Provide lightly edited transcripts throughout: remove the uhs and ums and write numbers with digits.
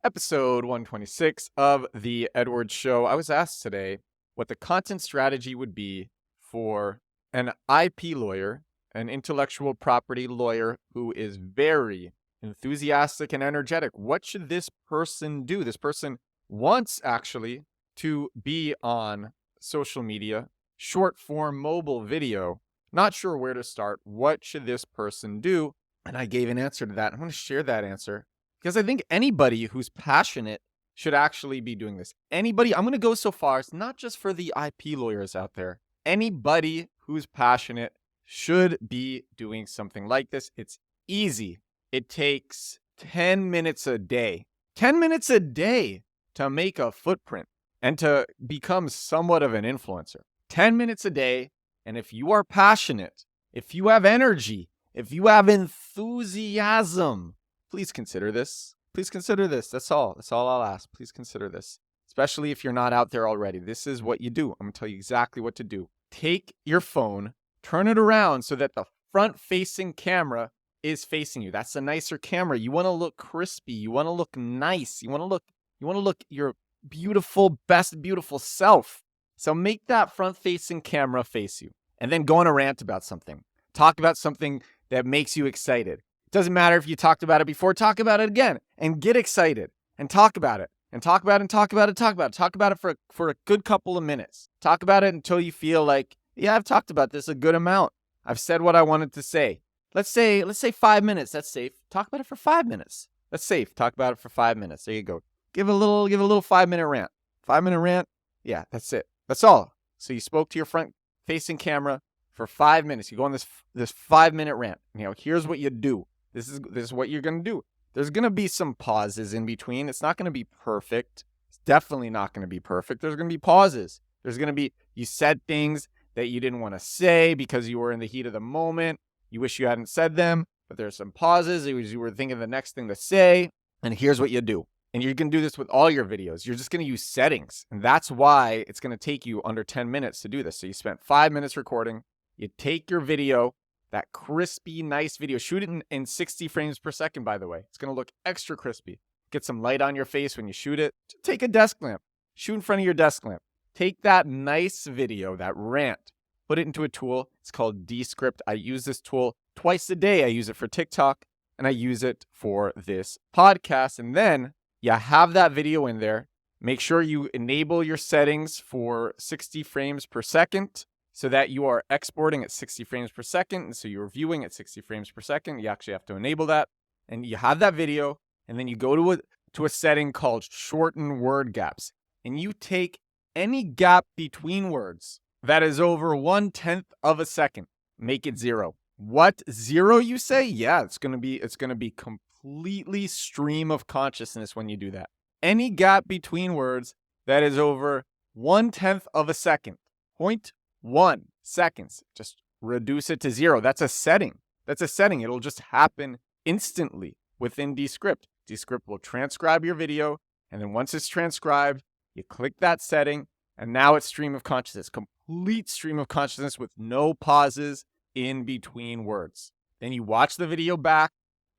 Episode 126 of The Edward Show. I was asked today what the content strategy would be for an IP lawyer, an intellectual property lawyer who is very enthusiastic and energetic. What should this person do? This person wants actually to be on social media, short form mobile video. Not sure where to start. What should this person do? And I gave an answer to that. I'm going to share that answer because I think anybody who's passionate should actually be doing this. Anybody, I'm going to go so far, it's not just for the IP lawyers out there. Anybody who's passionate should be doing something like this. It's easy. It takes 10 minutes a day. 10 minutes a day to make a footprint and to become somewhat of an influencer. 10 minutes a day. And if you are passionate, if you have energy, if you have enthusiasm, please consider this. Please consider this. That's all. That's all I'll ask. Please consider this. Especially if you're not out there already. This is what you do. I'm going to tell you exactly what to do. Take your phone, turn it around so that the front-facing camera is facing you. That's a nicer camera. You want to look crispy. You want to look nice. You want to look your beautiful, best beautiful self. So make that front-facing camera face you. And then go on a rant about something. Talk about something that makes you excited. It doesn't matter if you talked about it before, talk about it again and get excited and talk about it and talk about it and talk about it, talk about it. Talk about it for a good couple of minutes. Talk about it until you feel like, yeah, I've talked about this a good amount. I've said what I wanted to say. Let's say 5 minutes. That's safe. Talk about it for 5 minutes. That's safe. Talk about it for 5 minutes. There you go. Give a little 5-minute rant. 5-minute rant. Yeah, that's it. That's all. So you spoke to your front facing camera for 5 minutes. You go on this 5-minute rant. Here's what you do. This is what you're going to do. There's going to be some pauses in between. It's not going to be perfect. It's definitely not going to be perfect. There's going to be pauses. There's going to be, you said things that you didn't want to say because you were in the heat of the moment. You wish you hadn't said them, but there's some pauses. It was you were thinking of the next thing to say. And here's what you do. And you're going to do this with all your videos. You're just going to use settings. And that's why it's going to take you under 10 minutes to do this. So you spent 5 minutes recording. You take your video, that crispy, nice video. Shoot it in 60 frames per second, by the way. It's going to look extra crispy. Get some light on your face when you shoot it. Take a desk lamp. Shoot in front of your desk lamp. Take that nice video, that rant, put it into a tool. It's called Descript. I use this tool twice a day. I use it for TikTok, and I use it for this podcast. And then you have that video in there. Make sure you enable your settings for 60 frames per second so that you are exporting at 60 frames per second. And so you're viewing at 60 frames per second. You actually have to enable that. And you have that video. And then you go to a setting called shorten word gaps. And you take any gap between words that is over 1/10 of a second. Make it 0. What? 0, you say? Yeah, it's going to be completely stream of consciousness when you do that. Any gap between words that is over 1/10 of a second, 0.1 seconds, just reduce it to 0. That's a setting. It'll just happen instantly within Descript. Descript will transcribe your video, and then once it's transcribed, you click that setting, and now it's stream of consciousness, complete stream of consciousness with no pauses in between words. Then you watch the video back.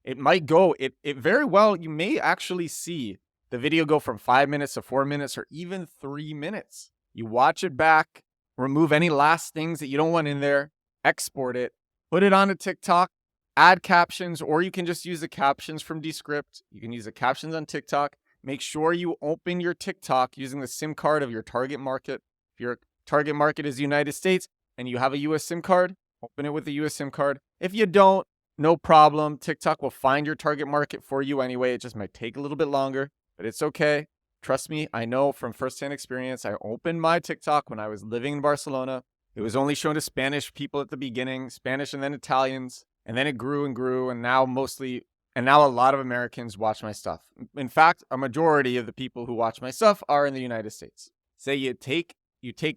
It might go, it very well, you may actually see the video go from 5 minutes to 4 minutes or even 3 minutes. You watch it back, remove any last things that you don't want in there, export it, put it onto TikTok, add captions, or you can just use the captions from Descript. You can use the captions on TikTok. Make sure you open your TikTok using the SIM card of your target market. If your target market is the United States and you have a US SIM card, open it with a US SIM card. If you don't, no problem. TikTok will find your target market for you anyway. It just might take a little bit longer, but it's okay. Trust me, I know from firsthand experience. I opened my TikTok when I was living in Barcelona. It was only shown to Spanish people at the beginning, Spanish and then Italians, and then it grew and grew, and now a lot of Americans watch my stuff. In fact, a majority of the people who watch my stuff are in the United States. Say you take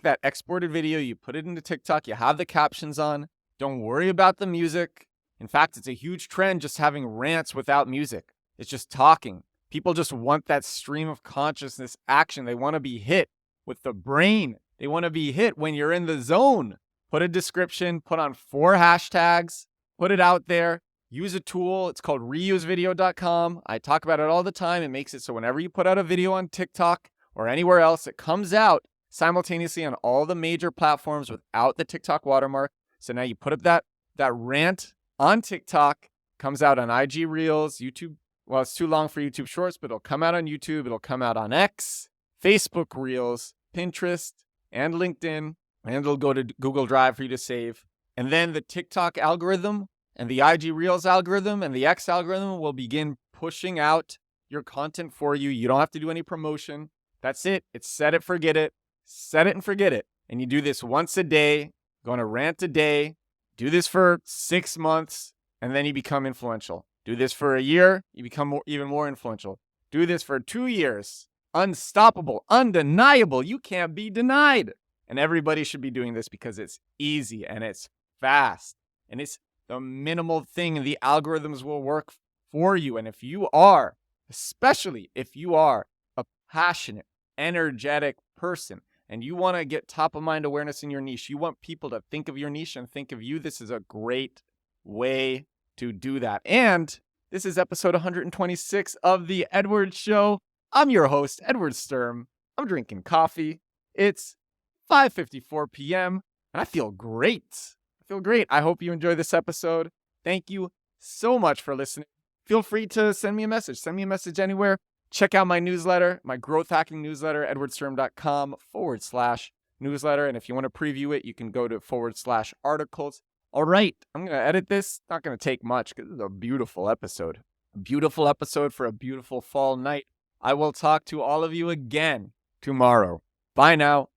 that exported video, you put it into TikTok, you have the captions on. Don't worry about the music. In fact, it's a huge trend just having rants without music. It's just talking. People just want that stream of consciousness action. They want to be hit with the brain. They want to be hit when you're in the zone. Put a description, put on 4 hashtags, put it out there. use a tool. It's called reusevideo.com. I talk about it all the time. It makes it so whenever you put out a video on TikTok or anywhere else, it comes out simultaneously on all the major platforms without the TikTok watermark. So now you put up that rant on TikTok, comes out on IG Reels, YouTube. Well, it's too long for YouTube Shorts, but it'll come out on YouTube. It'll come out on X, Facebook Reels, Pinterest, and LinkedIn, and it'll go to Google Drive for you to save. And then the TikTok algorithm and the IG Reels algorithm and the X algorithm will begin pushing out your content for you. You don't have to do any promotion. That's it. It's set it, forget it. Set it and forget it. And you do this once a day, go on a rant a day, do this for 6 months, and then you become influential. Do this for a year, you become even more influential. Do this for 2 years. Unstoppable, undeniable. You can't be denied. And everybody should be doing this because it's easy and it's fast. And it's the minimal thing, and the algorithms will work for you. And if you are, especially if you are a passionate, energetic person, and you want to get top of mind awareness in your niche, you want people to think of your niche and think of you, this is a great way to do that. And this is episode 126 of The Edward Show. I'm your host, Edward Sturm. I'm drinking coffee. It's 5:54 p.m. and I feel great. I hope you enjoy this episode. Thank you so much for listening. Feel free to send me a message. Send me a message anywhere. Check out my newsletter, my growth hacking newsletter, edwardsturm.com/newsletter. And if you want to preview it, you can go to /articles. All right, I'm going to edit this. Not going to take much because this is a beautiful episode. A beautiful episode for a beautiful fall night. I will talk to all of you again tomorrow. Bye now.